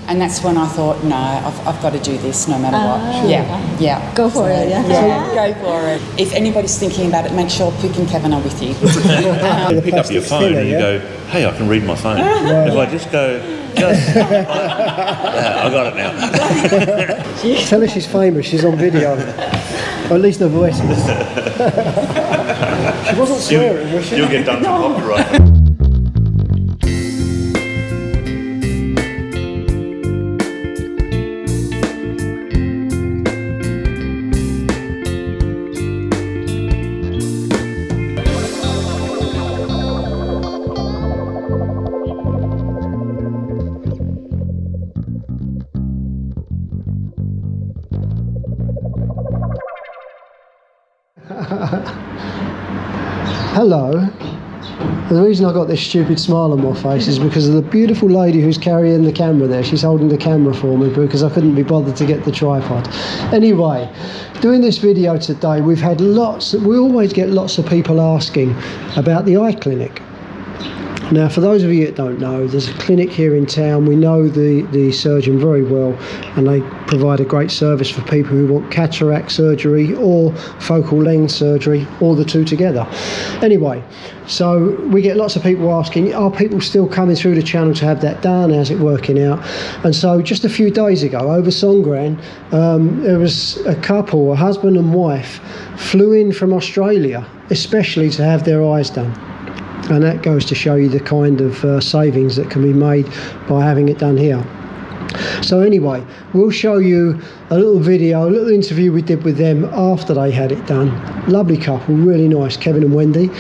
And that's when I thought, no, I've got to do this no matter what. Sure. Yeah. Go for it, yeah. Yeah, go for it. If anybody's thinking about it, make sure Pip and Kevin are with you. You pick up your phone and you go, hey, I can read my phone. If I just go, I got it now. Tell her she's famous, she's on video. Or at least her voice is. She wasn't swearing, was she? You'll get done for copyright. Hello. The reason I got this stupid smile on my face is because of the beautiful lady who's carrying the camera there. She's holding the camera for me because I couldn't be bothered to get the tripod. Anyway, doing this video today, we always get lots of people asking about the eye clinic. Now, for those of you that don't know, there's a clinic here in town. We know the surgeon very well, and they provide a great service for people who want cataract surgery or focal lens surgery, or the two together. Anyway, so we get lots of people asking, are people still coming through the channel to have that done? How's it working out? And so just a few days ago, over Songkran, there was a couple, a husband and wife, flew in from Australia, especially to have their eyes done. And that goes to show you the kind of savings that can be made by having it done here. So anyway, we'll show you a little video, a little interview we did with them after they had it done. Lovely couple, really nice, Kevin and Wendy.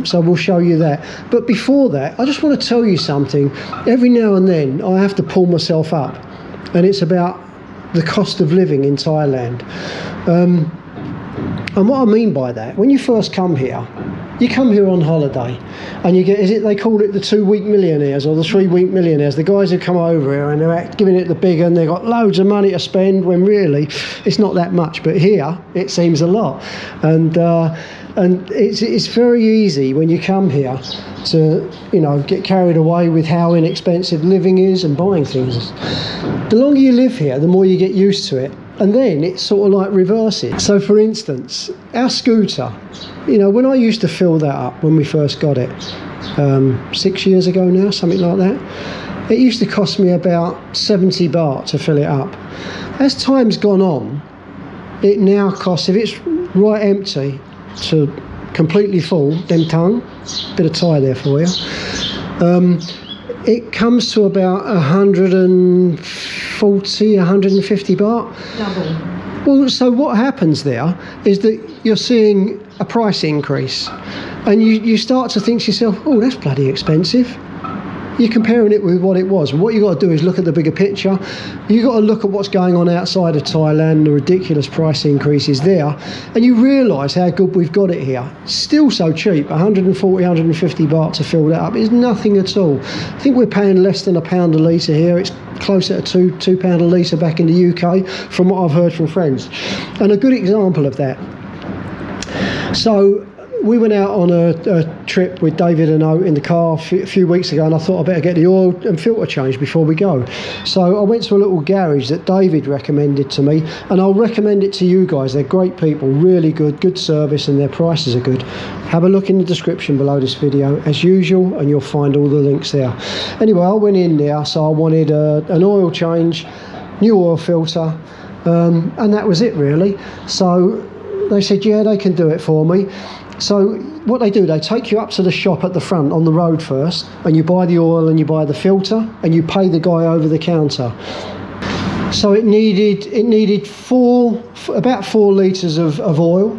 So we'll show you that. But before that, I just want to tell you something. Every now and then I have to pull myself up, and it's about the cost of living in Thailand. And what I mean by that, when you first come here, you come here on holiday and you get, they call it the 2-week millionaires or the 3-week millionaires, the guys who come over here and they're giving it the big and they've got loads of money to spend, when really it's not that much, but here it seems a lot. And it's very easy when you come here to, get carried away with how inexpensive living is and buying things. The longer you live here, the more you get used to it. And then it's sort of like reverses. So for instance, our scooter, when I used to fill that up when we first got it, 6 years ago now, something like that, it used to cost me about 70 baht to fill it up. As time's gone on, it now costs, if it's right empty to completely full, then tongue, bit of Thai there for you, it comes to about 140, 150 baht. Double. Well, so what happens there is that you're seeing a price increase, and you start to think to yourself, oh, that's bloody expensive. You're comparing it with what it was. What you've got to do is look at the bigger picture. You've got to look at what's going on outside of Thailand, the ridiculous price increases there, and you realise how good we've got it here. Still so cheap, 140, 150 baht to fill that up is nothing at all. I think we're paying less than £1 a litre here. It's closer to £2 a litre back in the UK, from what I've heard from friends. And a good example of that. So we went out on a trip with David and O in the car a few weeks ago, and I thought I'd better get the oil and filter change before we go. So I went to a little garage that David recommended to me, and I'll recommend it to you guys. They're great people, really good service, and their prices are good. Have a look in the description below this video as usual, and you'll find all the links there. Anyway, I went in there, so I wanted an oil change, new oil filter, and that was it really. So they said, yeah, they can do it for me. So what they do, they take you up to the shop at the front on the road first, and you buy the oil and you buy the filter, and you pay the guy over the counter. So it needed about 4 litres of oil,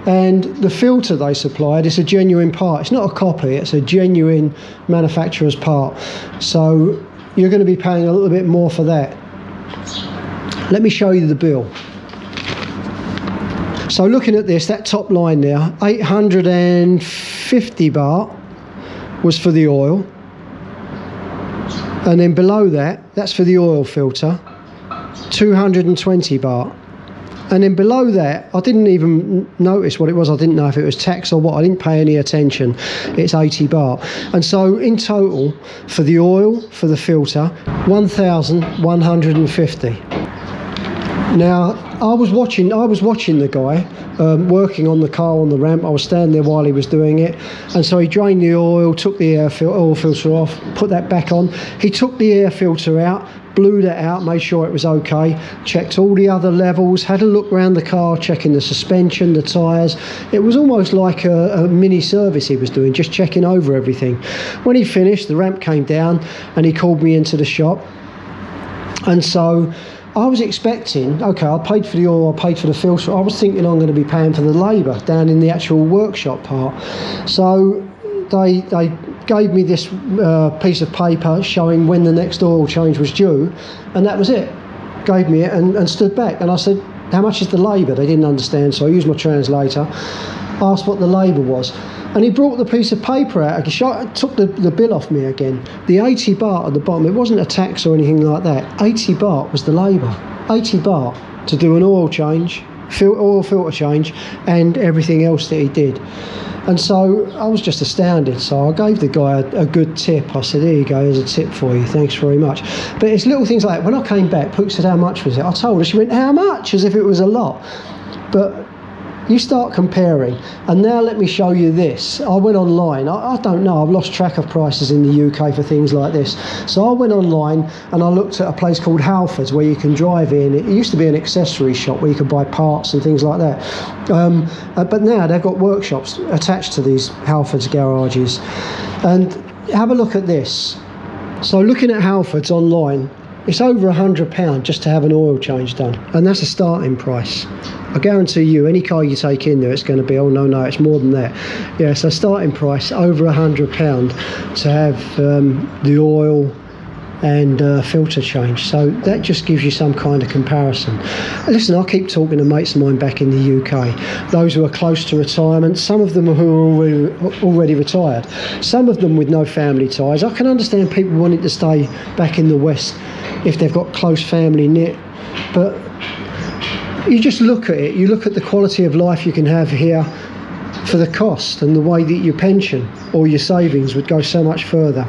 and the filter they supplied is a genuine part. It's not a copy, it's a genuine manufacturer's part. So you're going to be paying a little bit more for that. Let me show you the bill. So looking at this, that top line there, 850 baht was for the oil. And then below that, that's for the oil filter, 220 baht. And then below that, I didn't even notice what it was. I didn't know if it was tax or what. I didn't pay any attention. It's 80 baht. And so in total, for the oil, for the filter, 1,150. Now, I was watching the guy working on the car on the ramp. I was standing there while he was doing it, and so he drained the oil, took the oil filter off, put that back on. He took the air filter out, blew that out, made sure it was okay, checked all the other levels, had a look around the car, checking the suspension, the tyres. It was almost like a mini service he was doing, just checking over everything. When he finished, the ramp came down and he called me into the shop. And so I was expecting, okay, I paid for the oil, I paid for the filter. I was thinking I'm going to be paying for the labour down in the actual workshop part. So they gave me this piece of paper showing when the next oil change was due, and that was it. Gave me it and stood back. And I said, how much is the labour? They didn't understand, so I used my translator, asked what the labour was. And he brought the piece of paper out, took the bill off me again. The 80 baht at the bottom, it wasn't a tax or anything like that. 80 baht was the labour. 80 baht to do an oil change, oil filter change, and everything else that he did. And so I was just astounded. So I gave the guy a good tip. I said, here you go, here's a tip for you, thanks very much. But it's little things like that. When I came back, Pook said, how much was it? I told her. She went, how much? As if it was a lot. But you start comparing, and now let me show you this. I went online. I don't know, I've lost track of prices in the UK for things like this. So I went online and I looked at a place called Halfords where you can drive in. It used to be an accessory shop where you could buy parts and things like that. But now they've got workshops attached to these Halfords garages. And have a look at this. So looking at Halfords online, it's over £100 just to have an oil change done, and that's a starting price. I guarantee you, any car you take in there, it's going to be, oh no, it's more than that. Yeah, so starting price over £100 to have the oil and filter change. So that just gives you some kind of comparison. Listen, I keep talking to mates of mine back in the UK, those who are close to retirement, some of them who are already retired, some of them with no family ties. I can understand people wanting to stay back in the West if they've got close family knit, but you just look at it, you look at the quality of life you can have here for the cost, and the way that your pension or your savings would go so much further.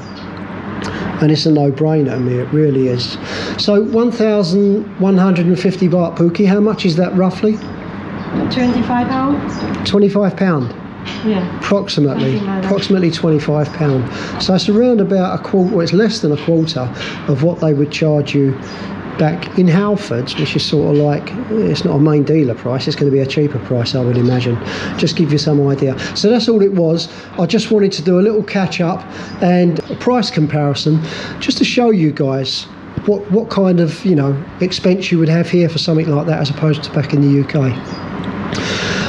And it's a no-brainer to me, it really is. So 1,150 baht, Pookie, how much is that roughly? £25. £25? Yeah. Approximately £25. So it's around about a quarter, well, it's less than a quarter of what they would charge you back in Halfords, which is sort of like, it's not a main dealer price, it's going to be a cheaper price, I would imagine. Just give you some idea. So that's all it was. I just wanted to do a little catch up and a price comparison, just to show you guys what kind of, you know, expense you would have here for something like that as opposed to back in the UK.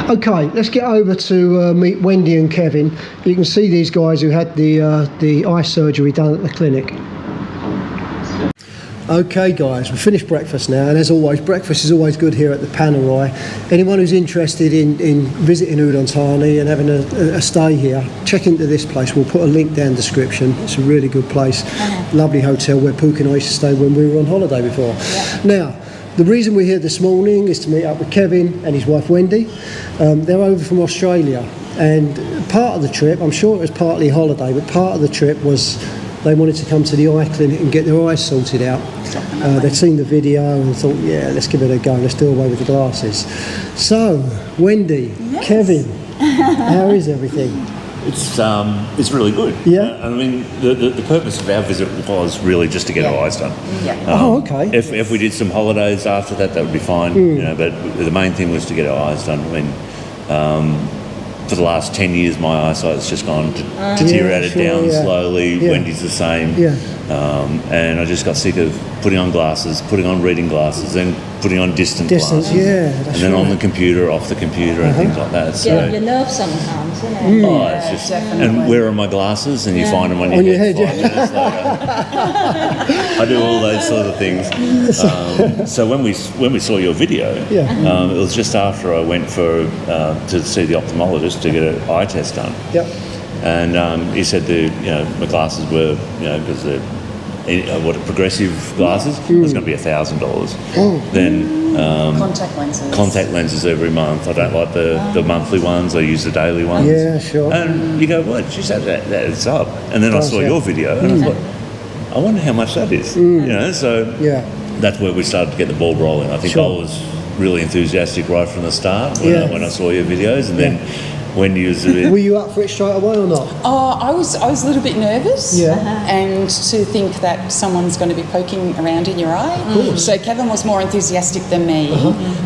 Okay, let's get over to meet Wendy and Kevin. You can see these guys who had the eye surgery done at the clinic. Okay guys, we've finished breakfast now, and as always, breakfast is always good here at the Panerai. Anyone who's interested in visiting Udon Thani and having a stay here, check into this place. We'll put a link down in the description. It's a really good place. Lovely hotel where Pook and I used to stay when we were on holiday before. Yeah. Now, the reason we're here this morning is to meet up with Kevin and his wife Wendy. They're over from Australia, and part of the trip, I'm sure it was partly holiday, but part of the trip was they wanted to come to the eye clinic and get their eyes sorted out. They'd seen the video and thought, yeah, let's give it a go, let's do away with the glasses. So, Wendy, yes. Kevin, how is everything? It's really good. Yeah. I mean, the purpose of our visit was really just to get our eyes done. Yeah. Okay. If we did some holidays after that, that would be fine. You know, but the main thing was to get our eyes done. I mean, for the last 10 years, my eyesight's just gone deteriorated down slowly. Yeah. Wendy's the same. Yeah. And I just got sick of putting on glasses, putting on reading glasses, and putting on distance glasses. Yeah, and then on the computer, off the computer, and things like that. So, your nerves sometimes, isn't it? It's just, and where are my glasses? And you find them on your head 5 minutes later. I do all those sort of things. So when we saw your video, it was just after I went to see the ophthalmologist to get an eye test done. Yep. And he said my glasses were, because they're progressive glasses, it's going to be $1,000. Then contact lenses every month. I don't like the monthly ones. I use the daily ones. Yeah, sure. And you go, what? She said that's up. And then I saw your video, and I thought, I wonder how much that is. You know, so that's where we started to get the ball rolling. I think I was really enthusiastic right from the start when I saw your videos, and then Wendy was a bit... Were you up for it straight away or not? Oh, I was a little bit nervous. Yeah. And to think that someone's going to be poking around in your eye. Of course. So Kevin was more enthusiastic than me.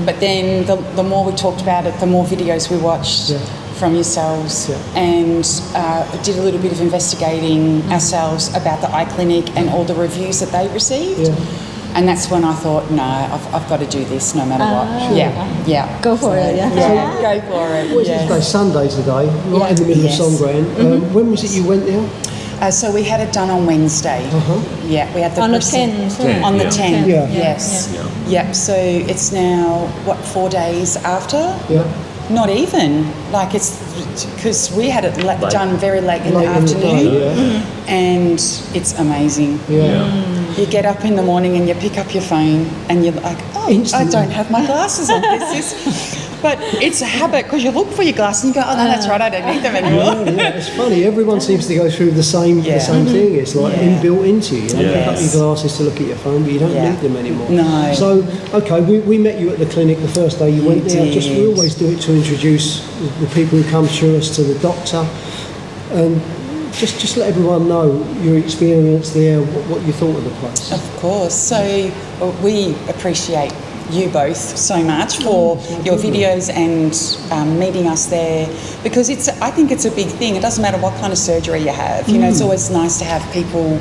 But then the more we talked about it, the more videos we watched from yourselves, and did a little bit of investigating ourselves about the eye clinic and all the reviews that they received. And that's when I thought, no, I've got to do this no matter what. Go for it, go for it. What is it today? Sunday today, right in the middle of Songran. When was it you went there? So we had it done on Wednesday. Yeah, we had the on the 10th. On the 10th. Yes. So it's now 4 days after? Not even. Like, it's because we had it done very late in the afternoon, and it's amazing. You get up in the morning and you pick up your phone and you're like, oh, I don't have my glasses on. But it's a habit, because you look for your glasses and you go, oh, no, that's right, I don't need them anymore. It's funny. Everyone seems to go through the same thing. It's like inbuilt into you. You pick up your glasses to look at your phone, but you don't need them anymore. No. So, okay, we met you at the clinic the first day you went there. We always do it to introduce the people who come through us to the doctor. Just let everyone know your experience there, what you thought of the place. Of course. So we appreciate you both so much for your videos and meeting us there, because I think it's a big thing. It doesn't matter what kind of surgery you have. You know, it's always nice to have people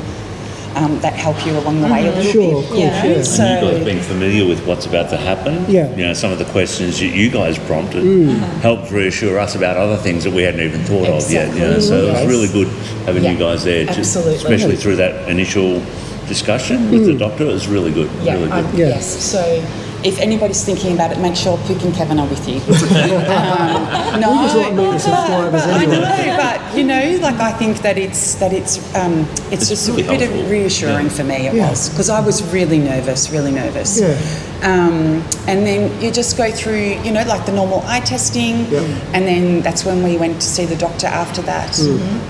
that help you along the way a little bit. Of course, So, and you guys being familiar with what's about to happen, you know, some of the questions you guys prompted helped reassure us about other things that we hadn't even thought of yet. You know, so it was really good having you guys there, especially through that initial discussion with the doctor. It was really good. Really good. Yes. So if anybody's thinking about it, make sure Puk and Kevin are with you. We just like meeting subscribers anyway. I know, but you know, like, I think that it's just really a bit helpful. of reassuring for me. It was, because I was really nervous. And then you just go through, you know, like the normal eye testing, and then that's when we went to see the doctor after that.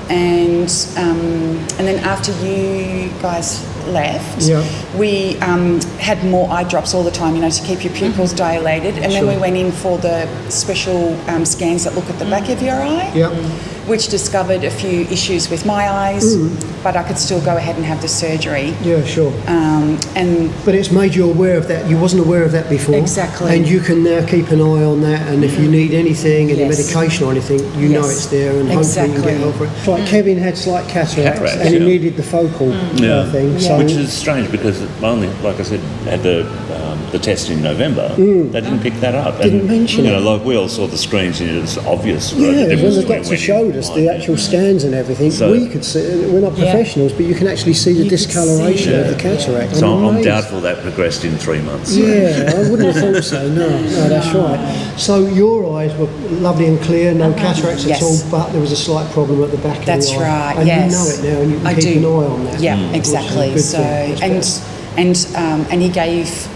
And then after you guys left, we had more eye drops all the time, you know, to keep your pupils dilated. And then we went in for the special scans that look at the back of your eye, which discovered a few issues with my eyes, but I could still go ahead and have the surgery. But it's made you aware of that. You wasn't aware of that before. Exactly. And you can now keep an eye on that, and if you need anything, any medication or anything, you know it's there, and hopefully you can get help for it. Like Kevin had slight cataracts and he needed the focal thing. So which is strange, because only, like I said, had the test in November. They didn't pick that up. Didn't mention you know, it. like we all saw the screens and it's obvious. Yeah, right, the when difference the between doctor when showed us the actual scans and everything, So- we could see, we're not professionals, but you can actually see the discoloration of the cataract. So I'm amazed. doubtful that progressed in 3 months. Yeah, I wouldn't have thought so. No, that's right. So your eyes were lovely and clear, no cataracts at all, but there was a slight problem at the back of the eye. That's right. And yes, you know it now, and you can I keep do. an eye on that. Yeah, Which is a exactly. good So thing. That's better. and he gave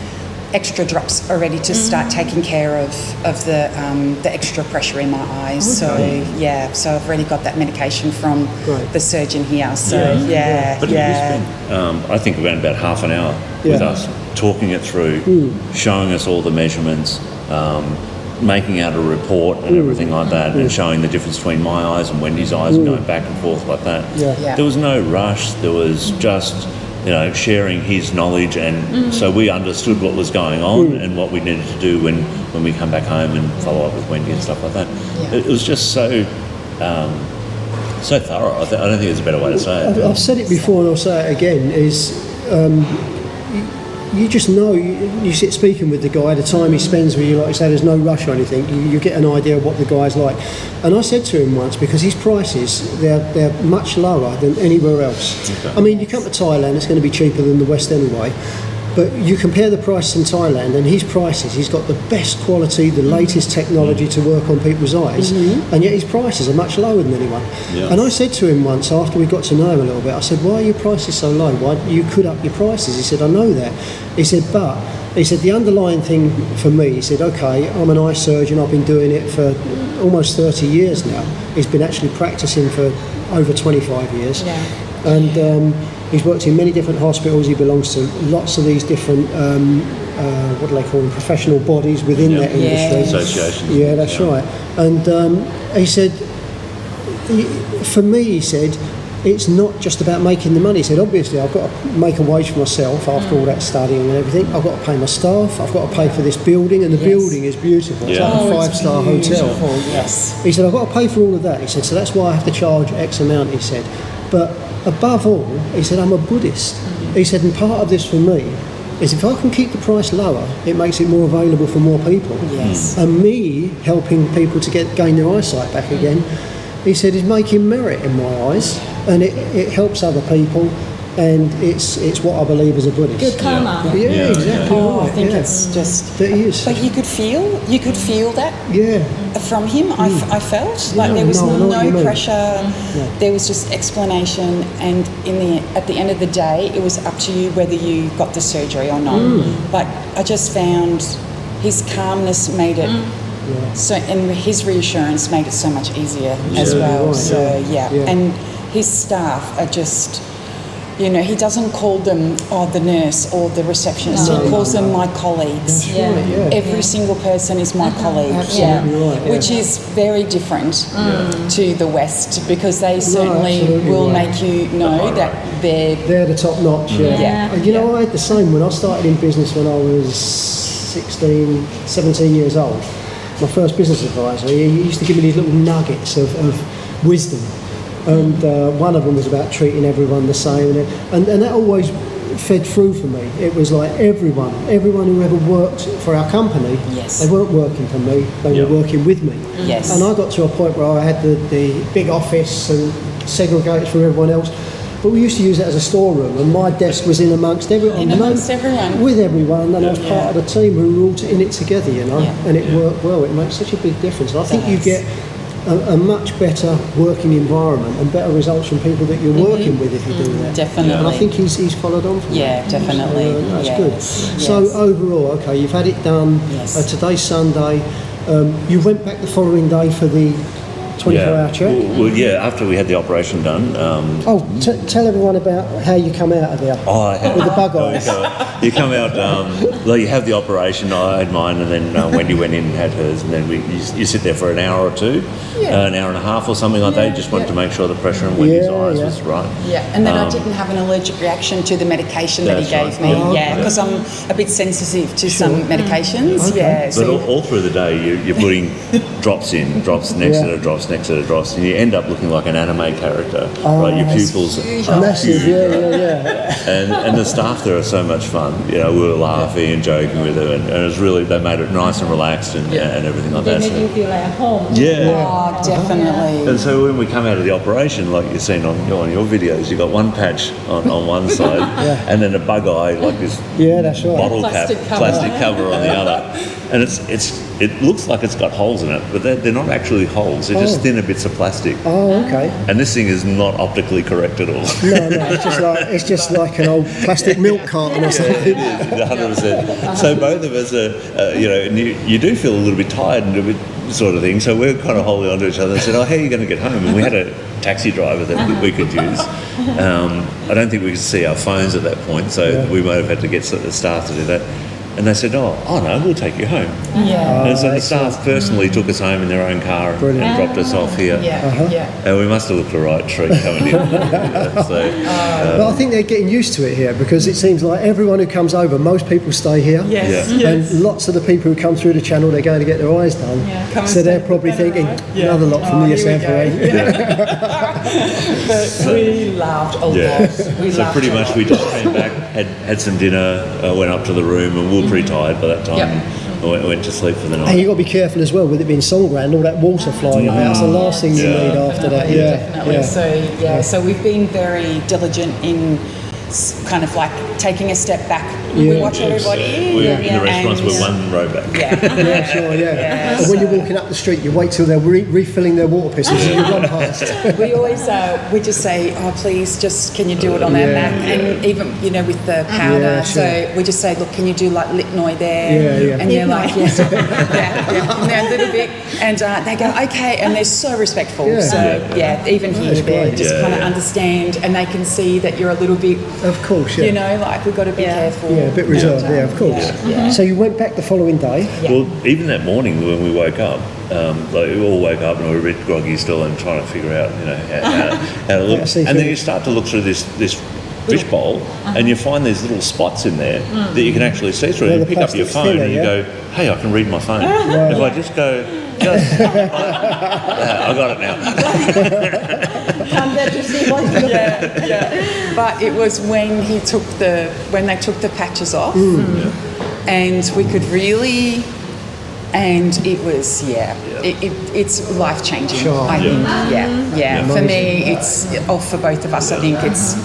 extra drops already to start taking care of the extra pressure in my eyes. So I've already got that medication from the surgeon here. So But it has been, I think, around about half an hour with us, talking it through, showing us all the measurements, making out a report and everything like that, and showing the difference between my eyes and Wendy's eyes and going back and forth like that. There was no rush. There was just, you know, sharing his knowledge, and so we understood what was going on and what we needed to do when we come back home and follow up with Wendy and stuff like that. It was just so thorough. I don't think there's a better way to say it. I've said it before and I'll say it again, is you just know, you sit speaking with the guy, the time he spends with you, like you say, there's no rush or anything, you get an idea of what the guy's like. And I said to him once, because his prices, they're much lower than anywhere else. I mean, you come to Thailand, it's going to be cheaper than the West anyway, But you compare the prices in Thailand and his prices, he's got the best quality, the latest technology to work on people's eyes, and yet his prices are much lower than anyone. Yeah. And I said to him once, after we got to know him a little bit, I said, why are your prices so low? Why you could up your prices? He said, I know that. He said, but he said, the underlying thing for me, he said, okay, I'm an eye surgeon, I've been doing it for almost 30 years now. He's been actually practicing for over 25 years. Yeah. And he's worked in many different hospitals. He belongs to lots of these different, what do they call them, professional bodies within that industry. Associations. Yeah, that's right. And he said, for me, he said, it's not just about making the money. He said, obviously, I've got to make a wage for myself after all that studying and everything. I've got to pay my staff. I've got to pay for this building, and the building is beautiful. It's like a 5-star hotel. Yes. He said, I've got to pay for all of that. He said, so that's why I have to charge X amount, he said. But above all, he said, I'm a Buddhist. He said, and part of this for me is if I can keep the price lower, it makes it more available for more people. Yes. And me helping people to gain their eyesight back again, he said, is making merit in my eyes, and it helps other people, and it's what I believe as a Buddhist. Good karma. Yeah, exactly. Oh, right. I think it's just. That is. But you could feel that Yeah. from him. I felt like there was I know what you no mean. pressure. There was just explanation, and at the end of the day, it was up to you whether you got the surgery or not. But I just found his calmness made it. So, and his reassurance made it so much easier as well. Right, So yeah. and his staff are just, you know, he doesn't call them the nurse or the receptionist. He calls them my colleagues. That's right, yeah. Every single person is my colleague. Absolutely right, yeah. Which is very different to the West, because they certainly absolutely will right. make you know that They're the top notch, yeah. Yeah. And you know, I had the same when I started in business when I was 16, 17 years old. My first business advisor, he used to give me these little nuggets of wisdom. And one of them was about treating everyone the same. And that always fed through for me. It was like everyone who ever worked for our company, they weren't working for me, they were working with me. Yes. And I got to a point where I had the big office and segregated from everyone else. But we used to use it as a storeroom, and my desk was in amongst everyone. everyone. With everyone, and I was part of the team who were all in it together, you know, and it worked well. It makes such a big difference. And I think you get a much better working environment and better results from people that you're working with if you do that. Definitely. And I think he's followed on from that. Yeah, definitely. So, that's Yes. good. Yes. So overall, okay, you've had it done. Yes. Today's Sunday. You went back the following day for the 24-hour check. Well, yeah, after we had the operation done. Tell everyone about how you come out of there with the bug eyes. You come out, well, you have the operation, I had mine, and then Wendy went in and had hers, and then you sit there for an hour or two, an hour and a half or something like that. You just wanted to make sure the pressure in Wendy's eyes was right. Yeah, and then I didn't have an allergic reaction to the medication that he gave me. Because I'm a bit sensitive to some medications. Okay. Yeah, But so all through the day, you're putting drops in, drops next to the drops, next to the drops, and you end up looking like an anime character, right? Your pupils are Massive, huge. yeah. And the staff there are so much fun. You know, we were laughing and joking with her, and it was really, they made it nice and relaxed and everything like They that. make you feel like at home. Yeah. oh, definitely. And so when we come out of the operation, like you've seen on your videos, you've got one patch on one side, and then a bug eye, like this That's right. bottle Plastic cap, cover. plastic cover on the other. And it looks like it's got holes in it, but they're not actually holes. They're just thinner bits of plastic. Oh, okay. And this thing is not optically correct at all. No, it's just like an old plastic milk carton or something. It is, 100%. So both of us are, you know, and you do feel a little bit tired and a bit sort of thing. So we're kind of holding on to each other and said, "Oh, how are you going to get home?" And we had a taxi driver that we could use. I don't think we could see our phones at that point, so we might have had to get the staff to do that. And they said, oh no, we'll take you home. Yeah. And so the staff personally took us home in their own car and dropped us off here. And we must have looked a right treat coming in. But I think they're getting used to it here, because it seems like everyone who comes over, most people stay here. Yes. And lots of the people who come through the channel, they're going to get their eyes done. So they're probably thinking, another lot from the SFA. But we laughed a lot. We So laughed pretty a much lot. we just came back, had some dinner, went up to the room, and we were pretty tired by that time. And went to sleep for the night. And you've got to be careful as well with it being Songkran, all that water flying about. That's the last thing you need after that. Definitely. So so we've been very diligent in kind of like taking a step back. We watch everybody. We're in the restaurants, and- we're one row back. Yeah, sure, yeah. And when you're walking up the street, you wait till they're refilling their water pistols and you run past. We always we just say, oh, please, just can you do it on our Mac? And even, you know, with the powder, Yeah, sure. so we just say, look, can you do like Litnoy there? Yeah. And they're like, yes, and they're a little bit, and they go, okay, and they're so respectful. Yeah. So even here, That's they great. just kind of understand, and they can see that you're a little bit, Of course, yeah. you know, like we've got to be careful. Yeah, a bit reserved, And, of course. Yeah. So you went back the following day? Well, even that morning when we woke up, like we all woke up and we were a bit groggy still and trying to figure out, you know, how to look. Yeah, see and then through. you start to look through this fish bowl and you find these little spots in there that you can actually see through. Yeah, And you the pick up your plastic's phone thinner, and you yeah? go, hey, I can read my phone. If I just go, I got it now. Come there to see what you But it was when they took the patches off, and we could really, and it was it's life changing. Sure. I think For Amazing. me, it's for both of us. I think it's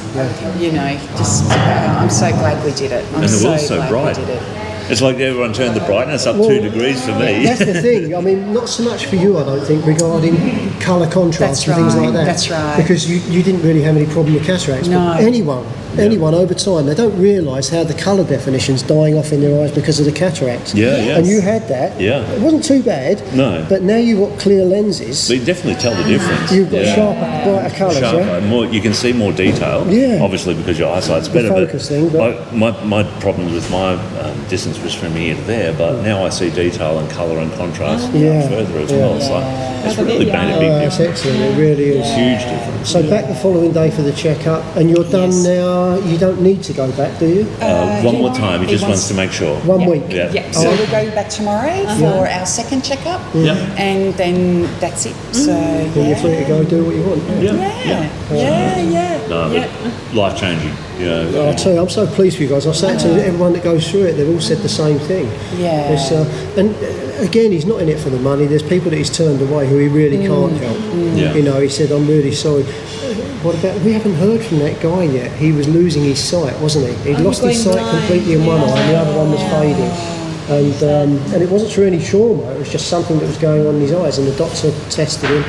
you know just I'm so glad we did it. I'm And the so world's so glad bright. we did it. It's like everyone turned the brightness up 2 degrees for me. That's the thing. I mean, not so much for you, I don't think, regarding colour contrast That's and things like right, that. that's right. Because you didn't really have any problem with cataracts. No. But anyone over time, they don't realise how the colour definition's dying off in their eyes because of the cataracts. Yeah, yeah. And you had that. Yeah. It wasn't too bad. No. But now you've got clear lenses. So you definitely tell the difference. You've got Yeah. sharper, brighter colours, Sharper, yeah? more, you can see more detail. Yeah. Obviously, because your eyesight's better. focus thing, but- my problems with my distance was from here to there, but now I see detail and colour and contrast further as well. It's like it's really made a big That's difference. excellent. It really is. Huge difference. So back the following day for the checkup, and you're done Yes. now. You don't need to go back, do you? One more time. He just wants to make sure. 1 week. Yeah. Yeah, so we'll go back tomorrow for our second checkup, Yeah. and then that's it. So Then you're free to go do what you want. Life changing. You know. I'll tell you, I'm so pleased for you guys. I say it to everyone that goes through it, they've all said the same thing. Yeah. It's, and again, he's not in it for the money. There's people that he's turned away who he really can't help. Yeah. You know, he said, I'm really sorry. What about, we haven't heard from that guy yet. He was losing his sight, wasn't he? He'd lost his sight completely in one eye and the other one was fading. And it wasn't through any trauma, it was just something that was going on in his eyes, and the doctor tested him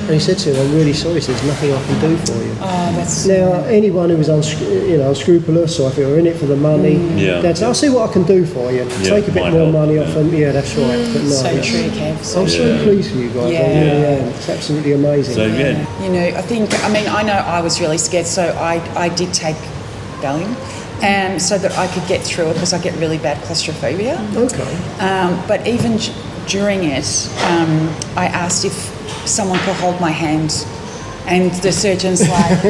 and he said to him, I'm really sorry, he said, there's nothing I can do for you. Oh, that's Now, anyone who was unscrupulous, or if you're in it for the money, they'd say, I'll see what I can do for you. Take a bit might more help, money off, and that's right. But no, so it's- true, Kev. So I'm so pleased for you guys. I really am. It's absolutely amazing. So yeah. You know, I know I was really scared, so I did take Valium, so that I could get through it because I get really bad claustrophobia. Okay. But even during it, I asked if someone could hold my hand, and the surgeon's like,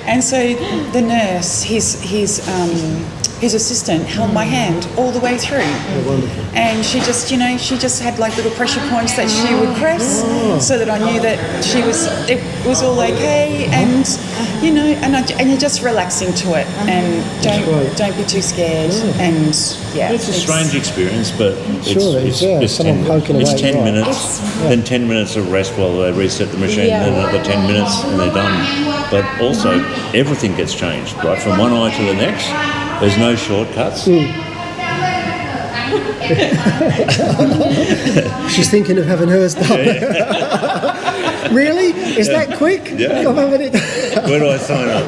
and so the nurse, his assistant held my hand all the way through, and she just had like little pressure points that she would press, so that I knew that it was all okay, and and you're just relaxing to it, and don't be too scared, and It's a strange experience, but Sure, it's it's 10 minutes, then 10 minutes of rest while they reset the machine, then another 10 minutes and they're done. But also, everything gets changed, right? From one eye to the next, there's no shortcuts. She's thinking of having hers done. Really? Is that quick? Yeah. I'm having it. Where do I sign up?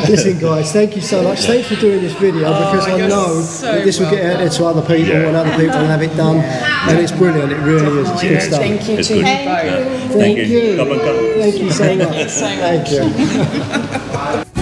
Listen, guys, thank you so much. Thanks for doing this video, because I you're know so that this will get out there to other people, and other people will have it done. And it's brilliant. It really is. It's good stuff. Thank you It's to good. you both. Thank you. Come on, come. Thank you so much. so much. Thank you.